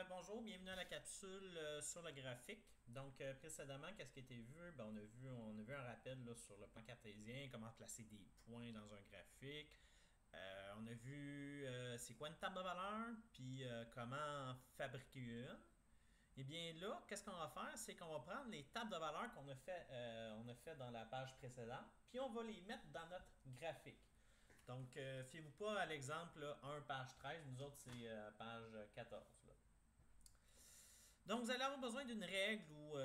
Bonjour, bienvenue à la capsule sur le graphique. Précédemment, qu'est-ce qui a été vu? On a vu un rappel là, sur le plan cartésien, comment placer des points dans un graphique. On a vu c'est quoi une table de valeur, puis comment fabriquer une. Et bien là, qu'est-ce qu'on va faire? C'est qu'on va prendre les tables de valeur qu'on a fait dans la page précédente, puis on va les mettre dans notre graphique. Fiez-vous pas à l'exemple là, 1 page 13, nous autres c'est page 14. Là. Donc, vous allez avoir besoin d'une règle ou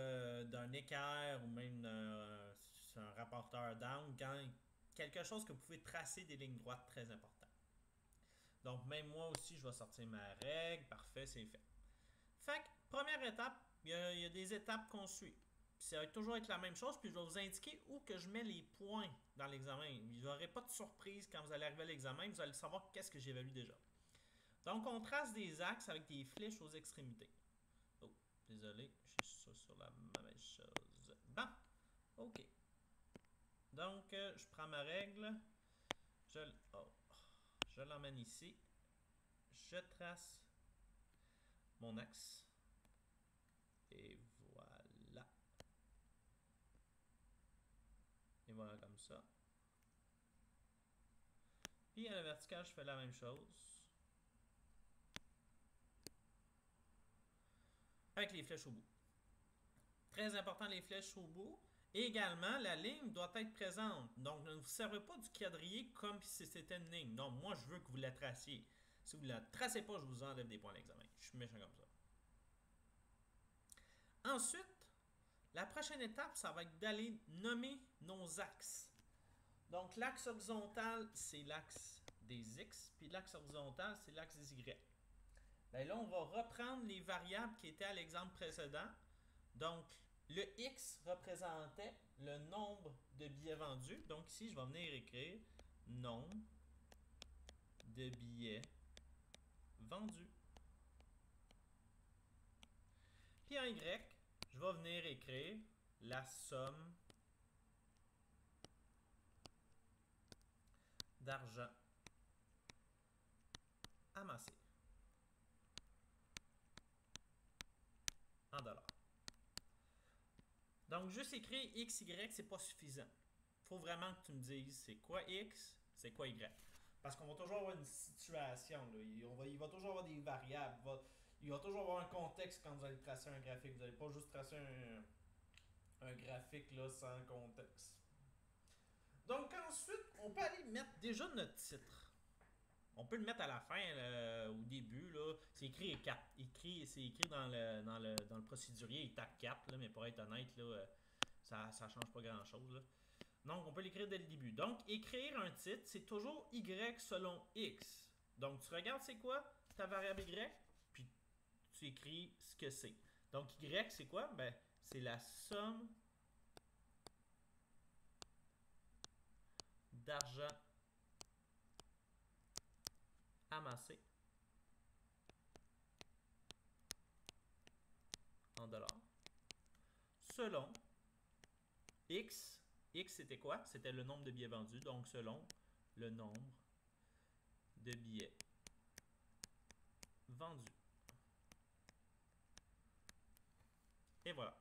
d'un équerre ou même un rapporteur d'angle quand quelque chose que vous pouvez tracer des lignes droites très importantes. Donc, même moi aussi, je vais sortir ma règle. Parfait, c'est fait. Fait que, première étape, il y a des étapes qu'on suit. Puis ça va toujours être la même chose, puis je vais vous indiquer où que je mets les points dans l'examen. Il n'y aura pas de surprise quand vous allez arriver à l'examen, vous allez savoir qu'est-ce que j'évalue déjà. Donc, on trace des axes avec des flèches aux extrémités. Oh, désolé, j'ai ça sur la mauvaise chose. Bon, ok. Donc, je prends ma règle, je l'emmène ici, je trace mon axe, et voilà. Et voilà comme ça. Puis à la verticale, je fais la même chose. Avec les flèches au bout. Très important, les flèches au bout. Et également, la ligne doit être présente. Donc, ne vous servez pas du quadrillé comme si c'était une ligne. Non, moi, je veux que vous la traciez. Si vous ne la tracez pas, je vous enlève des points à l'examen. Je suis méchant comme ça. Ensuite, la prochaine étape, ça va être d'aller nommer nos axes. Donc, l'axe horizontal, c'est l'axe des X, puis l'axe horizontal, c'est l'axe des Y. Bien, là, on va reprendre les variables qui étaient à l'exemple précédent. Donc, le X représentait le nombre de billets vendus. Donc, ici, je vais venir écrire nombre de billets vendus. Puis en Y, je vais venir écrire la somme d'argent amassé en dollars. Donc, juste écrire X, Y, c'est pas suffisant. Il faut vraiment que tu me dises c'est quoi X, c'est quoi Y. Parce qu'on va toujours avoir une situation. Là. Il va toujours avoir des variables. Il va toujours avoir un contexte quand vous allez tracer un graphique. Vous n'allez pas juste tracer un graphique là, sans contexte. Donc ensuite, on peut aller mettre déjà notre titre. On peut le mettre à la fin, là, au début. Là. C'est écrit 4. C'est écrit dans le procédurier, étape 4, là, mais pour être honnête, là, ça ne change pas grand-chose. Là. Donc, on peut l'écrire dès le début. Donc, écrire un titre, c'est toujours Y selon X. Donc, tu regardes c'est quoi ta variable Y, puis tu écris ce que c'est. Donc, Y, c'est quoi? Ben, c'est la somme d'argent amassé en dollars selon X. X, c'était quoi? C'était le nombre de billets vendus. Donc, selon le nombre de billets vendus. Et voilà.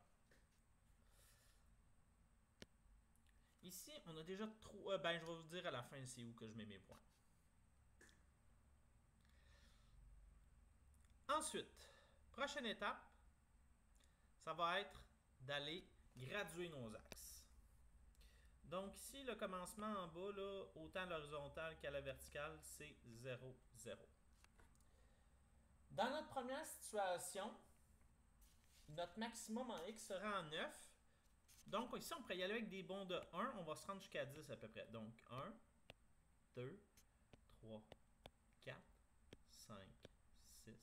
Ici, on a déjà trop... ben, je vais vous dire à la fin c'est où que je mets mes points. Ensuite, prochaine étape, ça va être d'aller graduer nos axes. Donc ici, le commencement en bas, là, autant à l'horizontale qu'à la verticale, c'est 0, 0. Dans notre première situation, notre maximum en X sera en 9. Donc ici, on pourrait y aller avec des bonds de 1. On va se rendre jusqu'à 10 à peu près. Donc 1, 2, 3, 4, 5, 6,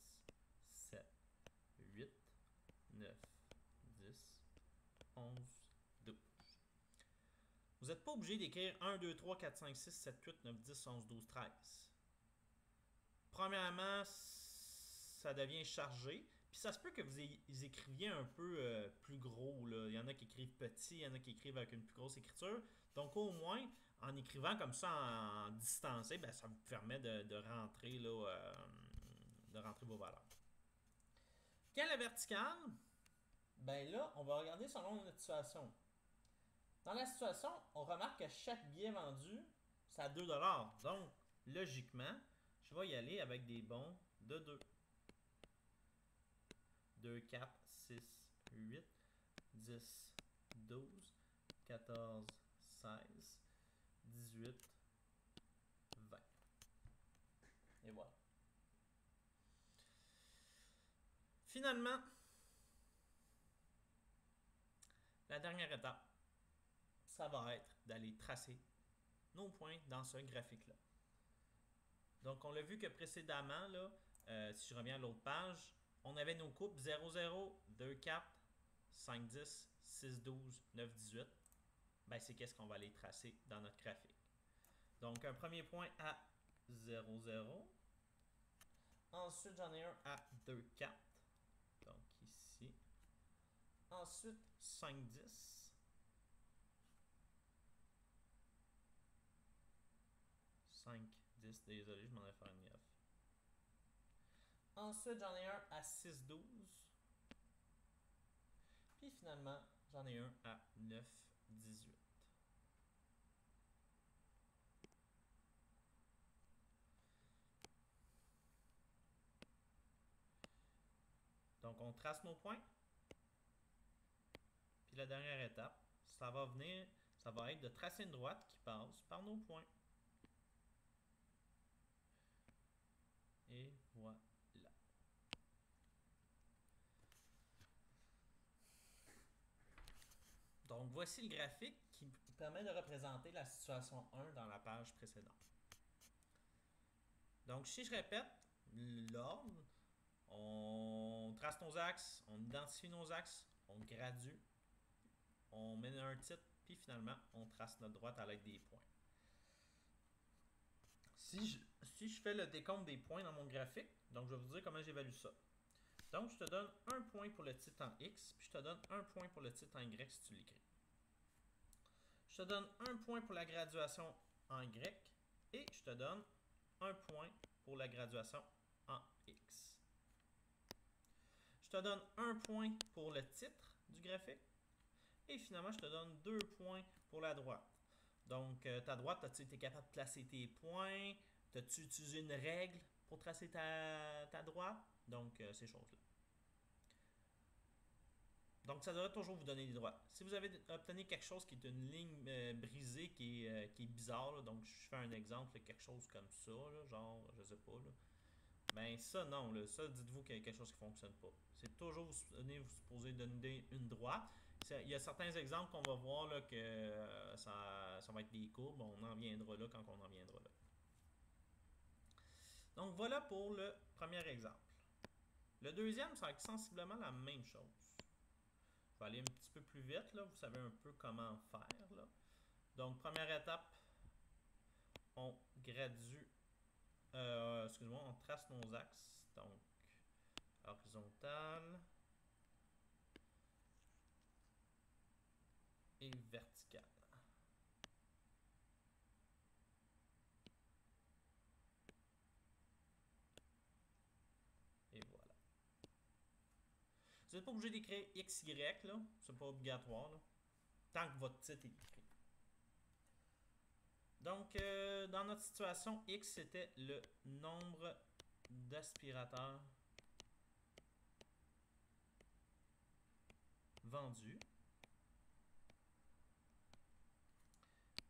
7, 8, 9, 10, 11, 12. Vous n'êtes pas obligé d'écrire 1, 2, 3, 4, 5, 6, 7, 8, 9, 10, 11, 12, 13. Premièrement, ça devient chargé. Puis ça se peut que vous écriviez un peu plus gros. Là. Il y en a qui écrivent petit, il y en a qui écrivent avec une plus grosse écriture. Donc au moins, en écrivant comme ça en distancé, ben, ça vous permet de rentrer, là, de rentrer vos valeurs. Quand la verticale, ben là, on va regarder selon notre situation. Dans la situation, on remarque que chaque billet vendu, c'est à 2 $. Donc, logiquement, je vais y aller avec des bons de 2. 2, 4, 6, 8, 10, 12, 14, 16, 18, 20. Et voilà. Finalement, la dernière étape, ça va être d'aller tracer nos points dans ce graphique-là. Donc, on l'a vu que précédemment, là, si je reviens à l'autre page, on avait nos coupes 0, 0, 2, 4, 5, 10, 6, 12, 9, 18. Ben, c'est qu'est-ce qu'on va aller tracer dans notre graphique. Donc, un premier point à 0, 0. Ensuite, j'en ai un à 2, 4. Donc, ici. Ensuite, 5, 10. 5, 10. Désolé, je m'en ai fait un 9. Ensuite, j'en ai un à 6, 12. Puis finalement, j'en ai un à 9, 18. Donc, on trace nos points. Puis la dernière étape, ça va être de tracer une droite qui passe par nos points. Et voilà. Donc, voici le graphique qui permet de représenter la situation 1 dans la page précédente. Donc, si je répète l'ordre, on trace nos axes, on identifie nos axes, on gradue, on met un titre, puis finalement, on trace notre droite à l'aide des points. Si je fais le décompte des points dans mon graphique, donc je vais vous dire comment j'évalue ça. Donc, je te donne un point pour le titre en X, puis je te donne un point pour le titre en Y si tu l'écris. Je te donne un point pour la graduation en Y, et je te donne un point pour la graduation en X. Je te donne un point pour le titre du graphique, et finalement, je te donne 2 points pour la droite. Donc, ta droite, as-tu été capable de placer tes points? As-tu utilisé une règle pour tracer ta droite? Donc, ces choses-là. Donc, ça devrait toujours vous donner des droites. Si vous avez obtenu quelque chose qui est une ligne brisée, qui est bizarre, là, donc je fais un exemple, quelque chose comme ça, là, genre, je sais pas, là. Ben ça, non, là, ça, dites-vous qu'il y a quelque chose qui ne fonctionne pas. C'est toujours vous supposez donner une droite. Il y a certains exemples qu'on va voir là, que ça va être des courbes. On en viendra là quand on en viendra là. Donc voilà pour le premier exemple. Le deuxième, ça va être sensiblement la même chose. Je vais aller un petit peu plus vite, là. Vous savez un peu comment faire, là. Donc, première étape, on gradue, excusez-moi, on trace nos axes. Donc, horizontal et vertical. Et voilà. Vous n'êtes pas obligé d'écrire XY, là. C'est pas obligatoire, là. Tant que votre titre est écrit. Donc, dans notre situation, X, c'était le nombre d'aspirateurs vendus.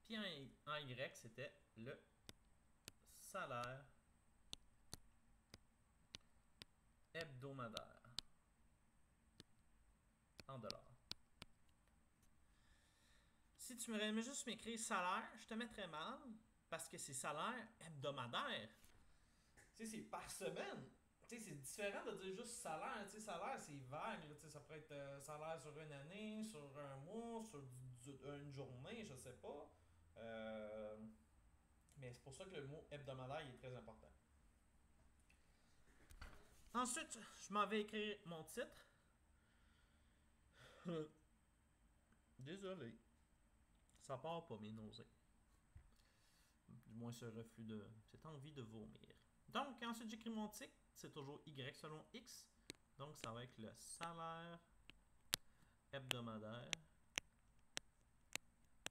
Puis en Y, c'était le salaire hebdomadaire en dollars. Si tu me juste m'écrire salaire, je te mettrais mal parce que c'est salaire hebdomadaire. Tu sais, c'est par semaine. Tu sais, c'est différent de dire juste salaire. Tu sais, salaire, c'est vague. Tu sais, ça pourrait être salaire sur une année, sur un mois, sur une journée, je sais pas. Mais c'est pour ça que le mot hebdomadaire il est très important. Ensuite, je m'en vais écrire mon titre. Désolé. Ça part pas mes nausées. Du moins ce reflux cette envie de vomir. Donc, ensuite, j'écris mon titre. C'est toujours Y selon X. Donc, ça va être le salaire hebdomadaire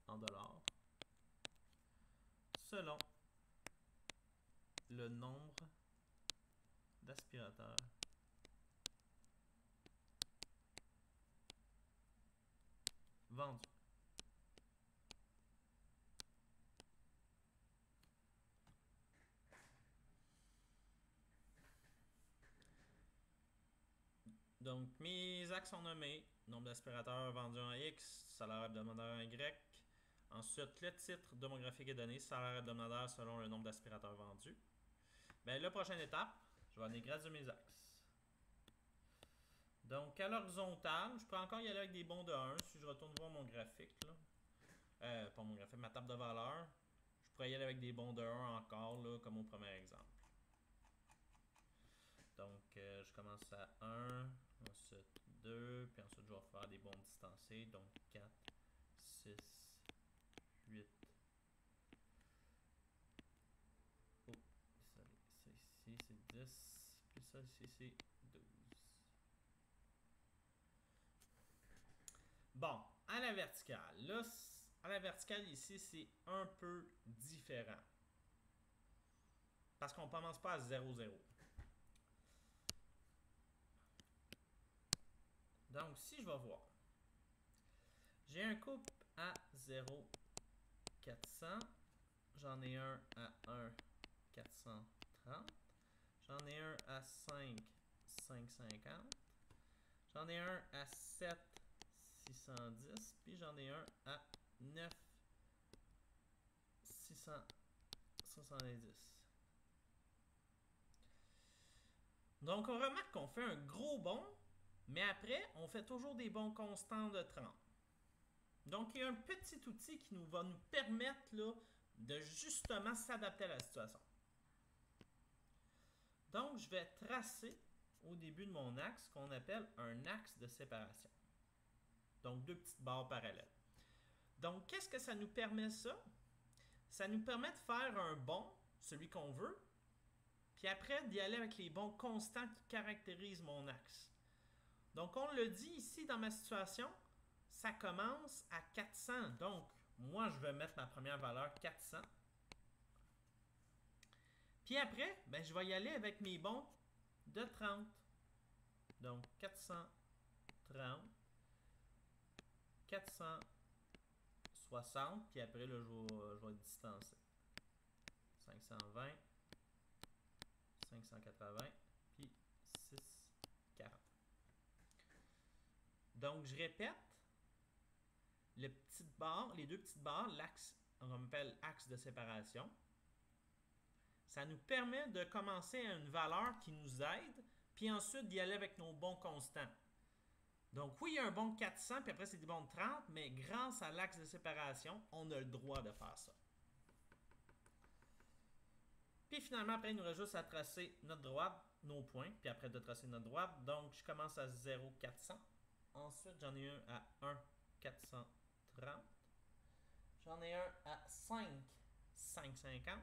en dollars selon le nombre d'aspirateurs vendus. Donc, mes axes sont nommés. Nombre d'aspirateurs vendus en X, salaire hebdomadaire en Y. Ensuite, le titre de mon graphique est donné, salaire hebdomadaire selon le nombre d'aspirateurs vendus. Bien, la prochaine étape, je vais aller graduer mes axes. Donc, à l'horizontale, je peux encore y aller avec des bonds de 1 si je retourne voir mon graphique. Là. Pas mon graphique, ma table de valeur. Je pourrais y aller avec des bonds de 1 encore, là, comme au premier exemple. Donc, je commence à 1, ensuite 2, puis ensuite je vais faire des bonds distancés. Donc, 4, 6, 8. Oh, ça ici, c'est 10. Puis ça ici, c'est 12. Bon, à la verticale. Là, à la verticale ici, c'est un peu différent. Parce qu'on ne commence pas à 0, 0. Donc, si je vais voir, j'ai un couple à 0, 400. J'en ai un à 1, 430. J'en ai un à 5, 550. J'en ai un à 7, 610. Puis j'en ai un à 9, 670. Donc, on remarque qu'on fait un gros bond, mais après, on fait toujours des bonds constants de 30. Donc, il y a un petit outil qui va nous permettre là, de justement s'adapter à la situation. Donc, je vais tracer au début de mon axe ce qu'on appelle un axe de séparation. Donc, deux petites barres parallèles. Donc, qu'est-ce que ça nous permet ça? Ça nous permet de faire un bond, celui qu'on veut, puis après d'y aller avec les bonds constants qui caractérisent mon axe. Donc, on le dit ici dans ma situation, ça commence à 400. Donc, moi, je vais mettre ma première valeur 400. Puis après, ben, je vais y aller avec mes bonds de 30. Donc, 430, 460, puis après, là, je vais distancer. 520, 580, puis 640. Donc, je répète, les deux petites barres, l'axe, on appelle axe de séparation. Ça nous permet de commencer à une valeur qui nous aide, puis ensuite d'y aller avec nos bonds constants. Donc oui, il y a un bond de 400, puis après c'est des bonds de 30, mais grâce à l'axe de séparation, on a le droit de faire ça. Puis finalement, après, il nous reste juste à tracer notre droite, nos points, puis après de tracer notre droite. Donc, je commence à 0, 400. Ensuite, j'en ai un à 1, 430. J'en ai un à 5, 550.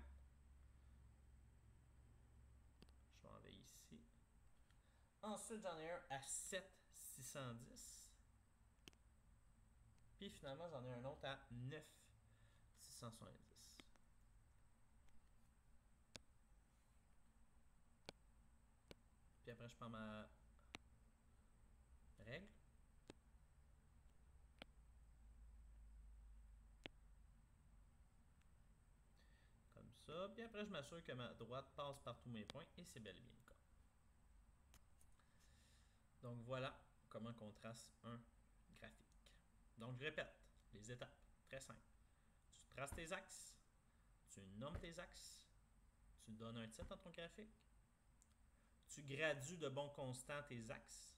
Je m'en vais ici. Ensuite, j'en ai un à 7, 610. Puis finalement, j'en ai un autre à 9, 670. Puis après, je prends ma règle. Comme ça. Puis après, je m'assure que ma droite passe par tous mes points. Et c'est bel et bien le cas. Donc voilà comment on trace un graphique. Donc je répète les étapes. Très simple. Tu traces tes axes. Tu nommes tes axes. Tu donnes un titre à ton graphique. Tu gradues de bons constants tes axes.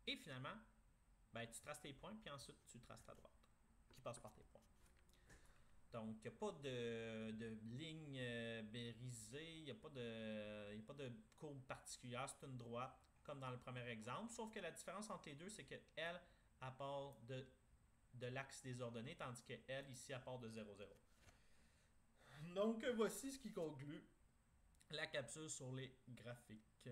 Et finalement, ben, tu traces tes points, puis ensuite tu traces ta droite qui passe par tes points. Donc, il n'y a pas de ligne bérisée, il n'y a pas de courbe particulière, c'est une droite, comme dans le premier exemple. Sauf que la différence entre les deux, c'est qu'elle, elle part de l'axe des ordonnées, tandis qu'elle, ici, elle part de 0, 0. Donc, voici ce qui conclut la capsule sur les graphiques.